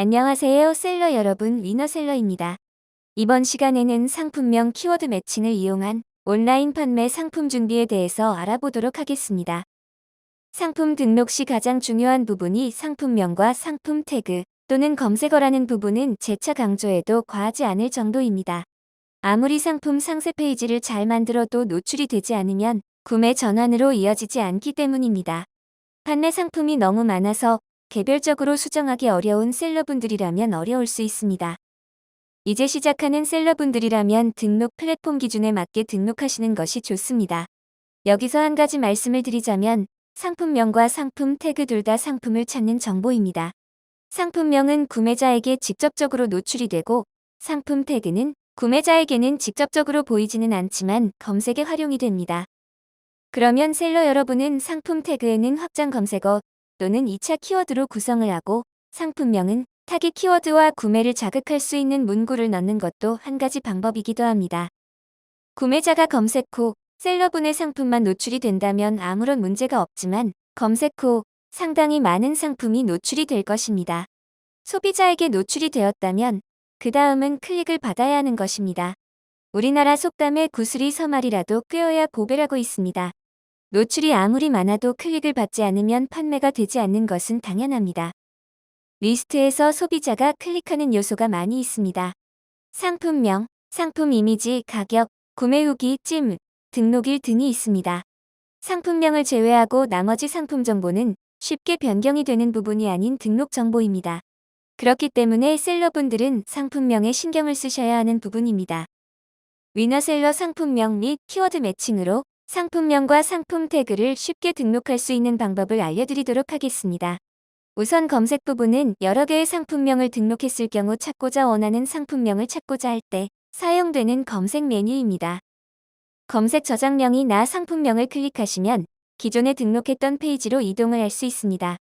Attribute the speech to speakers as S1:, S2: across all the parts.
S1: 안녕하세요, 셀러 여러분. 위너셀러입니다. 이번 시간에는 상품명 키워드 매칭을 이용한 온라인 판매 상품 준비에 대해서 알아보도록 하겠습니다. 상품 등록 시 가장 중요한 부분이 상품명과 상품 태그 또는 검색어라는 부분은 재차 강조해도 과하지 않을 정도입니다. 아무리 상품 상세 페이지를 잘 만들어도 노출이 되지 않으면 구매 전환으로 이어지지 않기 때문입니다. 판매 상품이 너무 많아서 개별적으로 수정하기 어려운 셀러분들이라면 어려울 수 있습니다. 이제 시작하는 셀러분들이라면 등록 플랫폼 기준에 맞게 등록하시는 것이 좋습니다. 여기서 한 가지 말씀을 드리자면 상품명과 상품 태그 둘 다 상품을 찾는 정보입니다. 상품명은 구매자에게 직접적으로 노출이 되고 상품 태그는 구매자에게는 직접적으로 보이지는 않지만 검색에 활용이 됩니다. 그러면 셀러 여러분은 상품 태그에는 확장 검색어 또는 2차 키워드로 구성을 하고 상품명은 타깃 키워드와 구매를 자극할 수 있는 문구를 넣는 것도 한 가지 방법이기도 합니다. 구매자가 검색 후 셀러분의 상품만 노출이 된다면 아무런 문제가 없지만 검색 후 상당히 많은 상품이 노출이 될 것입니다. 소비자에게 노출이 되었다면 그 다음은 클릭을 받아야 하는 것입니다. 우리나라 속담에 구슬이 서말이라도 꿰어야 보배라고 있습니다. 노출이 아무리 많아도 클릭을 받지 않으면 판매가 되지 않는 것은 당연합니다. 리스트에서 소비자가 클릭하는 요소가 많이 있습니다. 상품명, 상품 이미지, 가격, 구매 후기, 찜, 등록일 등이 있습니다. 상품명을 제외하고 나머지 상품 정보는 쉽게 변경이 되는 부분이 아닌 등록 정보입니다. 그렇기 때문에 셀러분들은 상품명에 신경을 쓰셔야 하는 부분입니다. 위너셀러 상품명 및 키워드 매칭으로 상품명과 상품 태그를 쉽게 등록할 수 있는 방법을 알려드리도록 하겠습니다. 우선 검색 부분은 여러 개의 상품명을 등록했을 경우 찾고자 원하는 상품명을 찾고자 할 때 사용되는 검색 메뉴입니다. 검색 저장명이나 상품명을 클릭하시면 기존에 등록했던 페이지로 이동을 할 수 있습니다.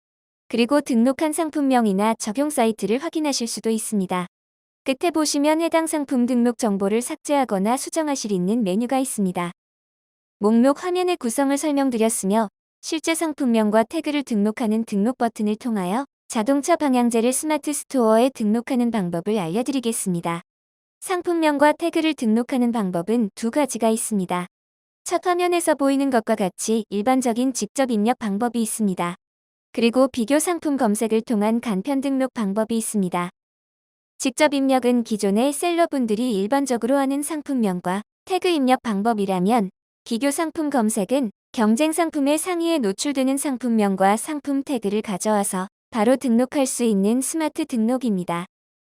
S1: 그리고 등록한 상품명이나 적용 사이트를 확인하실 수도 있습니다. 끝에 보시면 해당 상품 등록 정보를 삭제하거나 수정하실 있는 메뉴가 있습니다. 목록 화면의 구성을 설명드렸으며 실제 상품명과 태그를 등록하는 등록 버튼을 통하여 자동차 방향제를 스마트 스토어에 등록하는 방법을 알려드리겠습니다. 상품명과 태그를 등록하는 방법은 두 가지가 있습니다. 첫 화면에서 보이는 것과 같이 일반적인 직접 입력 방법이 있습니다. 그리고 비교 상품 검색을 통한 간편 등록 방법이 있습니다. 직접 입력은 기존의 셀러분들이 일반적으로 하는 상품명과 태그 입력 방법이라면 비교 상품 검색은 경쟁 상품의 상위에 노출되는 상품명과 상품 태그를 가져와서 바로 등록할 수 있는 스마트 등록입니다.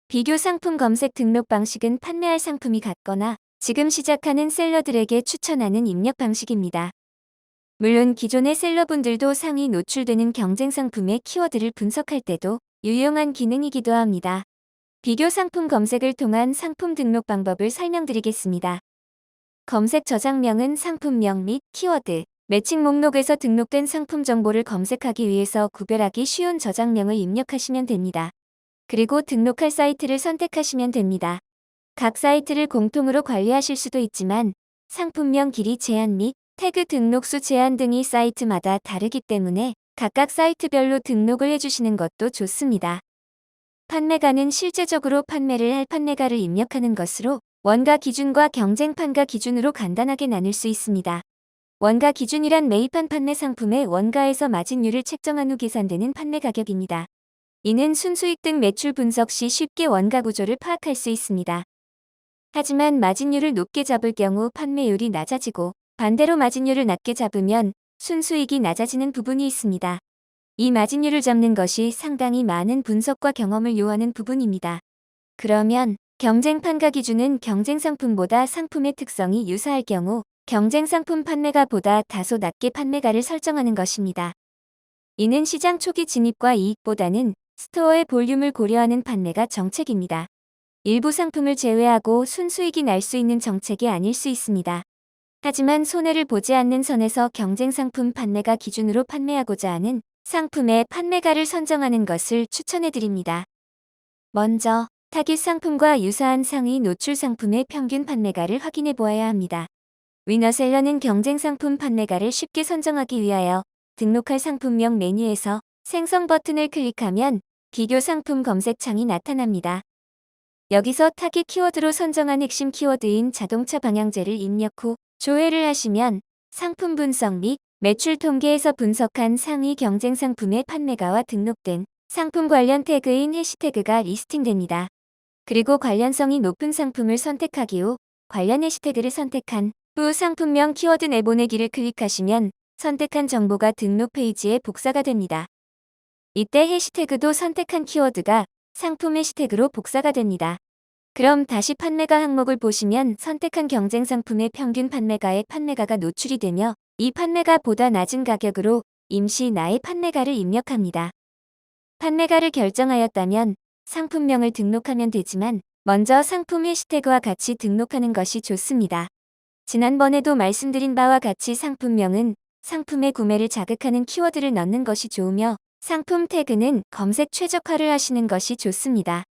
S1: 비교 상품 검색 등록 방식은 판매할 상품이 같거나 지금 시작하는 셀러들에게 추천하는 입력 방식입니다. 물론 기존의 셀러분들도 상위 노출되는 경쟁 상품의 키워드를 분석할 때도 유용한 기능이기도 합니다. 비교 상품 검색을 통한 상품 등록 방법을 설명드리겠습니다. 검색 저장명은 상품명 및 키워드, 매칭 목록에서 등록된 상품 정보를 검색하기 위해서 구별하기 쉬운 저장명을 입력하시면 됩니다. 그리고 등록할 사이트를 선택하시면 됩니다. 각 사이트를 공통으로 관리하실 수도 있지만 상품명 길이 제한 및 태그 등록수 제한 등이 사이트마다 다르기 때문에 각각 사이트별로 등록을 해주시는 것도 좋습니다. 판매가는 실제적으로 판매를 할 판매가를 입력하는 것으로 원가 기준과 경쟁 판가 기준으로 간단하게 나눌 수 있습니다. 원가 기준이란 매입한 판매 상품의 원가에서 마진율을 책정한 후 계산되는 판매 가격입니다. 이는 순수익 등 매출 분석 시 쉽게 원가 구조를 파악할 수 있습니다. 하지만 마진율을 높게 잡을 경우 판매율이 낮아지고 반대로 마진율을 낮게 잡으면 순수익이 낮아지는 부분이 있습니다. 이 마진율을 잡는 것이 상당히 많은 분석과 경험을 요하는 부분입니다. 그러면 경쟁 판가 기준은 경쟁 상품보다 상품의 특성이 유사할 경우 경쟁 상품 판매가보다 다소 낮게 판매가를 설정하는 것입니다. 이는 시장 초기 진입과 이익보다는 스토어의 볼륨을 고려하는 판매가 정책입니다. 일부 상품을 제외하고 순수익이 날 수 있는 정책이 아닐 수 있습니다. 하지만 손해를 보지 않는 선에서 경쟁 상품 판매가 기준으로 판매하고자 하는 상품의 판매가를 선정하는 것을 추천해드립니다. 먼저 타깃 상품과 유사한 상위 노출 상품의 평균 판매가를 확인해 보아야 합니다. 위너셀러는 경쟁 상품 판매가를 쉽게 선정하기 위하여 등록할 상품명 메뉴에서 생성 버튼을 클릭하면 비교 상품 검색창이 나타납니다. 여기서 타깃 키워드로 선정한 핵심 키워드인 자동차 방향제를 입력 후 조회를 하시면 상품 분석 및 매출 통계에서 분석한 상위 경쟁 상품의 판매가와 등록된 상품 관련 태그인 해시태그가 리스팅됩니다. 그리고 관련성이 높은 상품을 선택하기 후 관련 해시태그를 선택한 후 상품명 키워드 내보내기를 클릭하시면 선택한 정보가 등록 페이지에 복사가 됩니다. 이때 해시태그도 선택한 키워드가 상품 해시태그로 복사가 됩니다. 그럼 다시 판매가 항목을 보시면 선택한 경쟁 상품의 평균 판매가에 판매가가 노출이 되며 이 판매가보다 낮은 가격으로 임시 나의 판매가를 입력합니다. 판매가를 결정하였다면 상품명을 등록하면 되지만 먼저 상품 해시태그와 같이 등록하는 것이 좋습니다. 지난번에도 말씀드린 바와 같이 상품명은 상품의 구매를 자극하는 키워드를 넣는 것이 좋으며 상품 태그는 검색 최적화를 하시는 것이 좋습니다.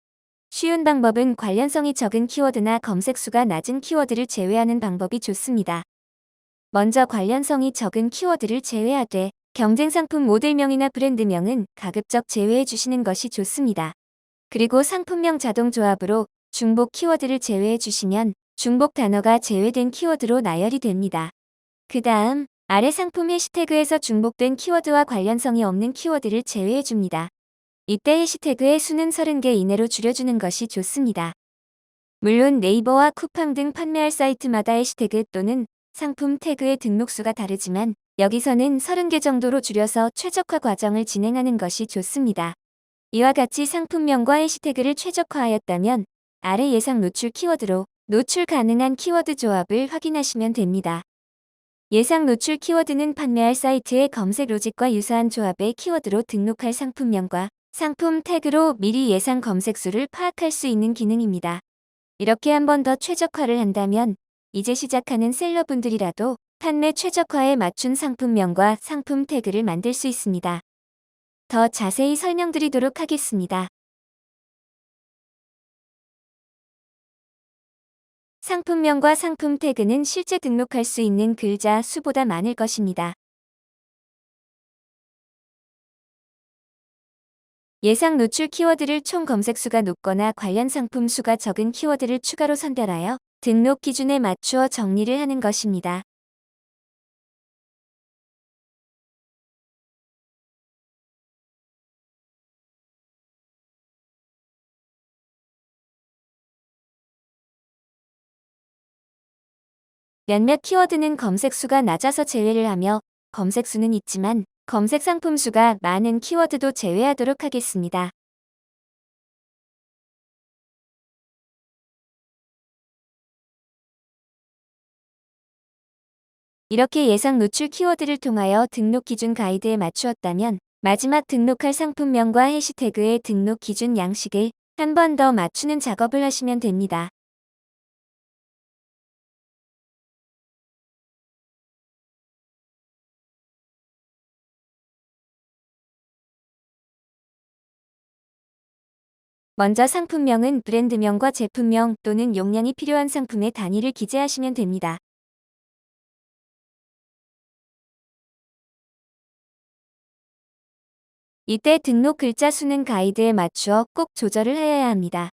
S1: 쉬운 방법은 관련성이 적은 키워드나 검색수가 낮은 키워드를 제외하는 방법이 좋습니다. 먼저 관련성이 적은 키워드를 제외하되 경쟁 상품 모델명이나 브랜드명은 가급적 제외해 주시는 것이 좋습니다. 그리고 상품명 자동 조합으로 중복 키워드를 제외해 주시면 중복 단어가 제외된 키워드로 나열이 됩니다. 그 다음 아래 상품 해시태그에서 중복된 키워드와 관련성이 없는 키워드를 제외해 줍니다. 이때 해시태그의 수는 30개 이내로 줄여주는 것이 좋습니다. 물론 네이버와 쿠팡 등 판매할 사이트마다 해시태그 또는 상품 태그의 등록수가 다르지만 여기서는 30개 정도로 줄여서 최적화 과정을 진행하는 것이 좋습니다. 이와 같이 상품명과 해시태그를 최적화하였다면 아래 예상 노출 키워드로 노출 가능한 키워드 조합을 확인하시면 됩니다. 예상 노출 키워드는 판매할 사이트의 검색 로직과 유사한 조합의 키워드로 등록할 상품명과 상품 태그로 미리 예상 검색수를 파악할 수 있는 기능입니다. 이렇게 한 번 더 최적화를 한다면 이제 시작하는 셀러분들이라도 판매 최적화에 맞춘 상품명과 상품 태그를 만들 수 있습니다. 더 자세히 설명드리도록 하겠습니다. 상품명과 상품 태그는 실제 등록할 수 있는 글자 수보다 많을 것입니다. 예상 노출 키워드를 총 검색수가 높거나 관련 상품 수가 적은 키워드를 추가로 선별하여 등록 기준에 맞추어 정리를 하는 것입니다. 몇몇 키워드는 검색수가 낮아서 제외를 하며 검색수는 있지만 검색 상품 수가 많은 키워드도 제외하도록 하겠습니다. 이렇게 예상 노출 키워드를 통하여 등록 기준 가이드에 맞추었다면 마지막 등록할 상품명과 해시태그의 등록 기준 양식을 한 번 더 맞추는 작업을 하시면 됩니다. 먼저 상품명은 브랜드명과 제품명 또는 용량이 필요한 상품의 단위를 기재하시면 됩니다. 이때 등록 글자 수는 가이드에 맞추어 꼭 조절을 하여야 합니다.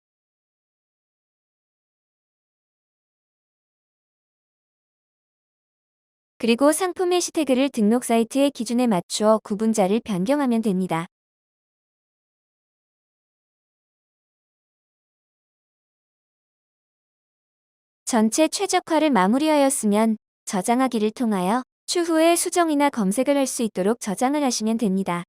S1: 그리고 상품 해시태그를 등록 사이트의 기준에 맞추어 구분자를 변경하면 됩니다. 전체 최적화를 마무리하였으면 저장하기를 통하여 추후에 수정이나 검색을 할 수 있도록 저장을 하시면 됩니다.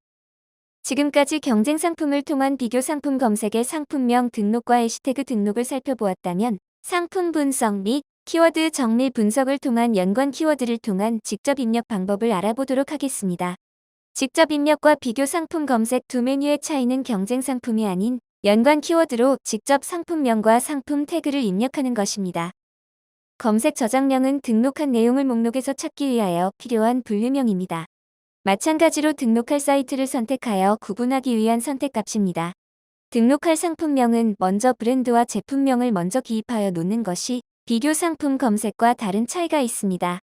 S1: 지금까지 경쟁 상품을 통한 비교 상품 검색의 상품명 등록과 해시태그 등록을 살펴보았다면 상품 분석 및 키워드 정밀 분석을 통한 연관 키워드를 통한 직접 입력 방법을 알아보도록 하겠습니다. 직접 입력과 비교 상품 검색 두 메뉴의 차이는 경쟁 상품이 아닌 연관 키워드로 직접 상품명과 상품 태그를 입력하는 것입니다. 검색 저장명은 등록한 내용을 목록에서 찾기 위하여 필요한 분류명입니다. 마찬가지로 등록할 사이트를 선택하여 구분하기 위한 선택값입니다. 등록할 상품명은 먼저 브랜드와 제품명을 먼저 기입하여 놓는 것이 비교 상품 검색과 다른 차이가 있습니다.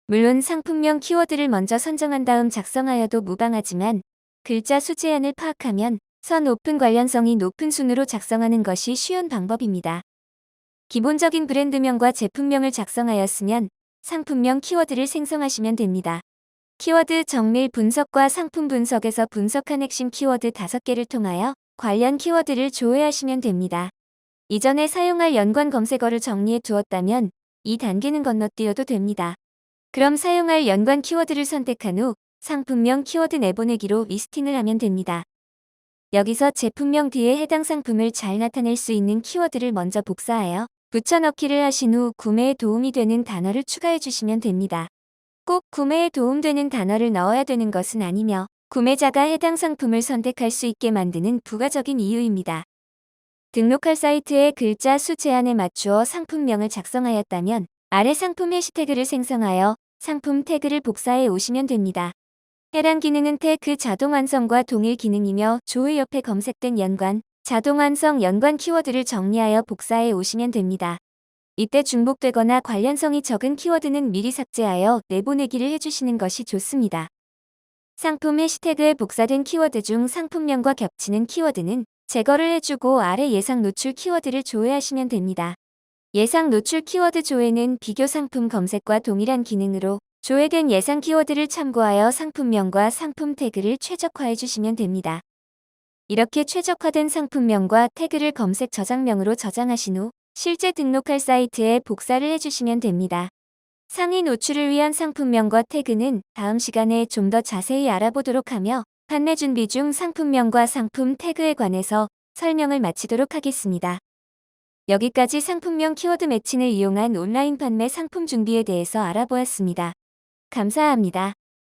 S1: 물론 상품명 키워드를 먼저 선정한 다음 작성하여도 무방하지만 글자 수 제한을 파악하면 선 오픈 관련성이 높은 순으로 작성하는 것이 쉬운 방법입니다. 기본적인 브랜드명과 제품명을 작성하였으면 상품명 키워드를 생성하시면 됩니다. 키워드 정밀 분석과 상품 분석에서 분석한 핵심 키워드 5개를 통하여 관련 키워드를 조회하시면 됩니다. 이전에 사용할 연관 검색어를 정리해 두었다면 이 단계는 건너뛰어도 됩니다. 그럼 사용할 연관 키워드를 선택한 후 상품명 키워드 내보내기로 리스팅을 하면 됩니다. 여기서 제품명 뒤에 해당 상품을 잘 나타낼 수 있는 키워드를 먼저 복사하여 붙여넣기를 하신 후 구매에 도움이 되는 단어를 추가해 주시면 됩니다. 꼭 구매에 도움되는 단어를 넣어야 되는 것은 아니며 구매자가 해당 상품을 선택할 수 있게 만드는 부가적인 이유입니다. 등록할 사이트의 글자 수 제한에 맞추어 상품명을 작성하였다면 아래 상품 해시태그를 생성하여 상품 태그를 복사해 오시면 됩니다. 해당 기능은 태그 자동 완성과 동일 기능이며 조회 옆에 검색된 연관, 자동 완성 연관 키워드를 정리하여 복사해 오시면 됩니다. 이때 중복되거나 관련성이 적은 키워드는 미리 삭제하여 내보내기를 해주시는 것이 좋습니다. 상품 해시태그에 복사된 키워드 중 상품명과 겹치는 키워드는 제거를 해주고 아래 예상 노출 키워드를 조회하시면 됩니다. 예상 노출 키워드 조회는 비교 상품 검색과 동일한 기능으로 조회된 예상 키워드를 참고하여 상품명과 상품 태그를 최적화해 주시면 됩니다. 이렇게 최적화된 상품명과 태그를 검색 저장명으로 저장하신 후 실제 등록할 사이트에 복사를 해주시면 됩니다. 상위 노출을 위한 상품명과 태그는 다음 시간에 좀 더 자세히 알아보도록 하며 판매 준비 중 상품명과 상품 태그에 관해서 설명을 마치도록 하겠습니다. 여기까지 상품명 키워드 매칭을 이용한 온라인 판매 상품 준비에 대해서 알아보았습니다. 감사합니다.